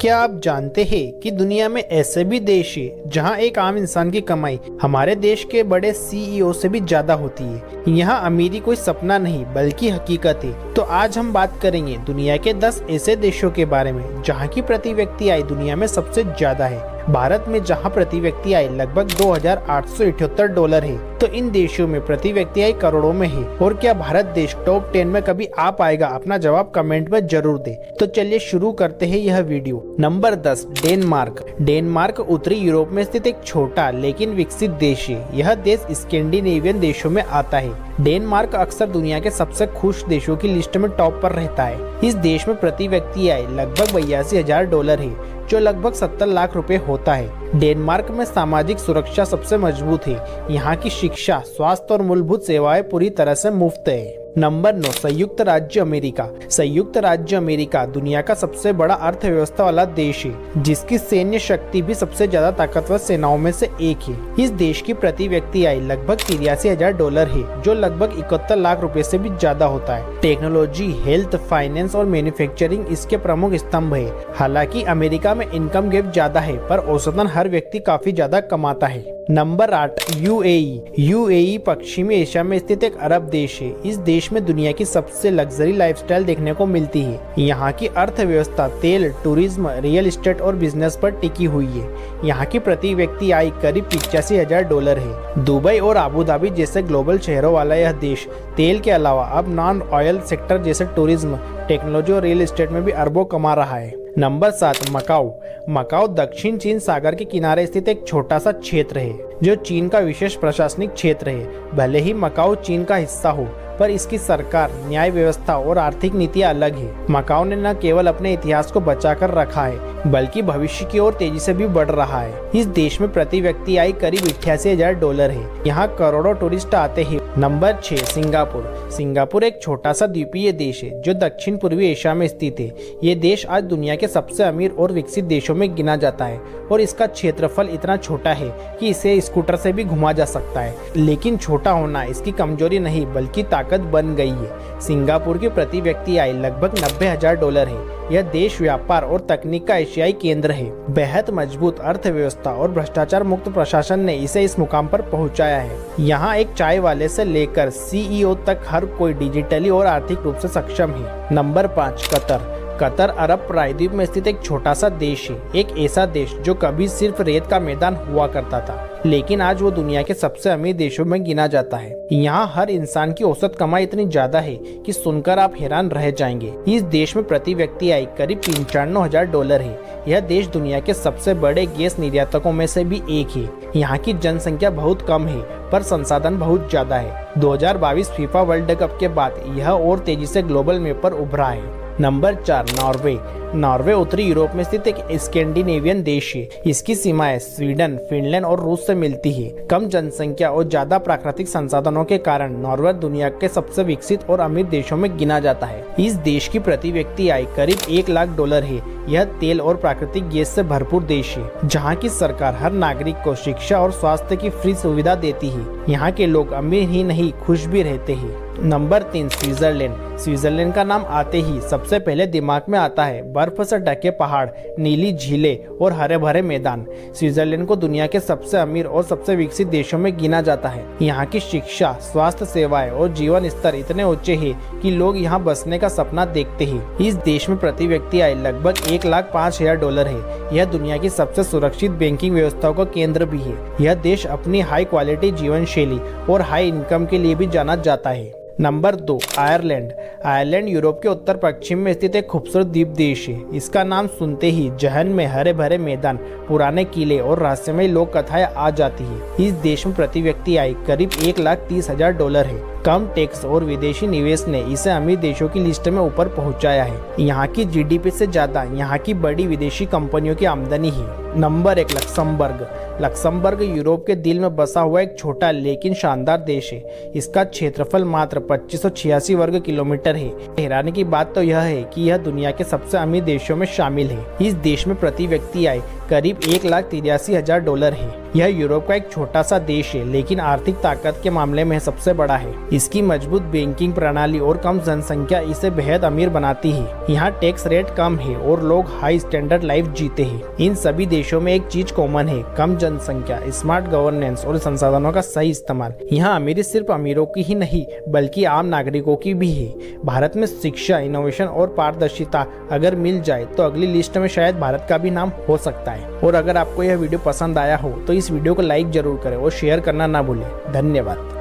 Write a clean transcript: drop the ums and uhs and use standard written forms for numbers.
क्या आप जानते हैं कि दुनिया में ऐसे भी देश हैं जहां एक आम इंसान की कमाई हमारे देश के बड़े सीईओ से भी ज्यादा होती है। यहाँ अमीरी कोई सपना नहीं बल्कि हकीकत है। तो आज हम बात करेंगे दुनिया के 10 ऐसे देशों के बारे में जहां की प्रति व्यक्ति आय दुनिया में सबसे ज्यादा है। भारत में जहां प्रति व्यक्ति आय लगभग $2,878 है, तो इन देशों में प्रति व्यक्ति आय करोड़ों में है। और क्या भारत देश टॉप 10 में कभी आ पाएगा? अपना जवाब कमेंट में जरूर दे। तो चलिए शुरू करते हैं यह वीडियो। Number 10, Denmark. डेनमार्क उत्तरी यूरोप में स्थित एक छोटा लेकिन विकसित देश है। यह देश स्कैंडिनेवियन देशों में आता है। डेनमार्क अक्सर दुनिया के सबसे खुश देशों की लिस्ट में टॉप पर रहता है। इस देश में प्रति व्यक्ति आय लगभग $82,000 है, जो लगभग 70 लाख रुपए होता है। डेनमार्क में सामाजिक सुरक्षा सबसे मजबूत है। यहाँ की शिक्षा, स्वास्थ्य और मूलभूत सेवाएं पूरी तरह से मुफ्त है। नंबर 9, संयुक्त राज्य अमेरिका। संयुक्त राज्य अमेरिका दुनिया का सबसे बड़ा अर्थव्यवस्था वाला देश है, जिसकी सैन्य शक्ति भी सबसे ज्यादा ताकतवर सेनाओं में से एक है। इस देश की प्रति व्यक्ति आय लगभग $83,000 है, जो लगभग 71 लाख रुपए से भी ज्यादा होता है। टेक्नोलॉजी, हेल्थ, फाइनेंस और मैन्युफैक्चरिंग इसके प्रमुख स्तंभ है। हालांकि अमेरिका में इनकम गैप ज्यादा है, पर औसतन हर व्यक्ति काफी ज्यादा कमाता है। Number 8, UAE. यूएई पश्चिमी एशिया में स्थित एक अरब देश है। इस देश में दुनिया की सबसे लग्जरी लाइफस्टाइल देखने को मिलती है। यहाँ की अर्थव्यवस्था तेल, टूरिज्म, रियल एस्टेट और बिजनेस पर टिकी हुई है। यहाँ की प्रति व्यक्ति आय करीब $85,000 है। दुबई और अबू धाबी जैसे ग्लोबल शहरों वाला यह देश तेल के अलावा अब नॉन ऑयल सेक्टर जैसे टूरिज्म, टेक्नोलॉजी और रियल एस्टेट में भी अरबों कमा रहा है। नंबर 7, मकाऊ। मकाऊ दक्षिण चीन सागर के किनारे स्थित एक छोटा सा क्षेत्र है, जो चीन का विशेष प्रशासनिक क्षेत्र है। भले ही मकाऊ चीन का हिस्सा हो, पर इसकी सरकार, न्याय व्यवस्था और आर्थिक नीतियां अलग है। मकाऊ ने न केवल अपने इतिहास को बचाकर रखा है, बल्कि भविष्य की ओर तेजी से भी बढ़ रहा है। इस देश में प्रति व्यक्ति आय करीब $88,000 है। यहाँ करोड़ों टूरिस्ट आते हैं। Number 6, Singapore. सिंगापुर एक छोटा सा द्वीपीय देश है, जो दक्षिण पूर्वी एशिया में स्थित है। ये देश आज दुनिया के सबसे अमीर और विकसित देशों में गिना जाता है, और इसका क्षेत्रफल इतना छोटा है कि इसे स्कूटर से भी घुमा जा सकता है। लेकिन छोटा होना इसकी कमजोरी नहीं बल्कि ताकत बन गई है। सिंगापुर की प्रति व्यक्ति आय लगभग $90,000 है। यह देश व्यापार और तकनीक का एशियाई केंद्र है। बेहद मजबूत अर्थव्यवस्था और भ्रष्टाचार मुक्त प्रशासन ने इसे इस मुकाम पर पहुंचाया है। यहाँ एक चाय वाले से लेकर सीईओ तक हर कोई डिजिटली और आर्थिक रूप से सक्षम है। Number 5, Qatar. कतर अरब प्रायद्वीप में स्थित एक छोटा सा देश है। एक ऐसा देश जो कभी सिर्फ रेत का मैदान हुआ करता था, लेकिन आज वो दुनिया के सबसे अमीर देशों में गिना जाता है। यहाँ हर इंसान की औसत कमाई इतनी ज्यादा है कि सुनकर आप हैरान रह जाएंगे। इस देश में प्रति व्यक्ति आय करीब $95,000 है। यह देश दुनिया के सबसे बड़े गैस निर्यातकों में से भी एक है। यहाँ की जनसंख्या बहुत कम है, पर संसाधन बहुत ज्यादा है। 2022 फीफा वर्ल्ड कप के बाद यह और तेजी से ग्लोबल मैप पर उभरा है। Number 4, Norway. नॉर्वे उत्तरी यूरोप में स्थित एक स्कैंडिनेवियन देश है। इसकी सीमाएं स्वीडन, फिनलैंड और रूस से मिलती है। कम जनसंख्या और ज्यादा प्राकृतिक संसाधनों के कारण नॉर्वे दुनिया के सबसे विकसित और अमीर देशों में गिना जाता है। इस देश की प्रति व्यक्ति आय करीब $1 लाख है। यह तेल और प्राकृतिक गैस से भरपूर देश है, जहाँ की सरकार हर नागरिक को शिक्षा और स्वास्थ्य की फ्री सुविधा देती है। यहाँ के लोग अमीर ही नहीं, खुश भी रहते हैं। Number 3, Switzerland. स्विट्जरलैंड का नाम आते ही सबसे पहले दिमाग में आता है बर्फ से ढके पहाड़, नीली झीलें और हरे भरे मैदान। स्विट्जरलैंड को दुनिया के सबसे अमीर और सबसे विकसित देशों में गिना जाता है। यहाँ की शिक्षा, स्वास्थ्य सेवाएं और जीवन स्तर इतने ऊंचे हैं कि लोग यहाँ बसने का सपना देखते हैं। इस देश में प्रति व्यक्ति आय लगभग $1,05,000 है। यह दुनिया की सबसे सुरक्षित बैंकिंग व्यवस्थाओं का केंद्र भी है। यह देश अपनी हाई क्वालिटी जीवन शैली और हाई इनकम के लिए भी जाना जाता है। Number 2, Ireland. आयरलैंड यूरोप के उत्तर पश्चिम में स्थित एक खूबसूरत द्वीप देश है। इसका नाम सुनते ही जहन में हरे भरे मैदान, पुराने किले और रहस्यमय लोक कथाएं आ जाती है। इस देश में प्रति व्यक्ति आय करीब $1,30,000 है। कम टैक्स और विदेशी निवेश ने इसे अमीर देशों की लिस्ट में ऊपर पहुंचाया है। यहाँ की जीडीपी से ज्यादा यहाँ की बड़ी विदेशी कंपनियों की आमदनी है। Number 1, Luxembourg. लक्समबर्ग यूरोप के दिल में बसा हुआ एक छोटा लेकिन शानदार देश है। इसका क्षेत्रफल मात्र 2586 वर्ग किलोमीटर है। हैरानी की बात तो यह है कि यह दुनिया के सबसे अमीर देशों में शामिल है। इस देश में प्रति व्यक्ति आय करीब $1,83,000 है। यह यूरोप का एक छोटा सा देश है, लेकिन आर्थिक ताकत के मामले में सबसे बड़ा है। इसकी मजबूत बैंकिंग प्रणाली और कम जनसंख्या इसे बेहद अमीर बनाती है। यहाँ टैक्स रेट कम है और लोग हाई स्टैंडर्ड लाइफ जीते हैं। इन सभी देशों में एक चीज कॉमन है, कम जनसंख्या, स्मार्ट गवर्नेंस और संसाधनों का सही इस्तेमाल। यहाँ अमीरी सिर्फ अमीरों की ही नहीं बल्कि आम नागरिकों की भी है। भारत में शिक्षा, इनोवेशन और पारदर्शिता अगर मिल जाए तो अगली लिस्ट में शायद भारत का भी नाम हो सकता है। और अगर आपको यह वीडियो पसंद आया हो तो इस वीडियो को लाइक जरूर करें और शेयर करना ना भूलें। धन्यवाद।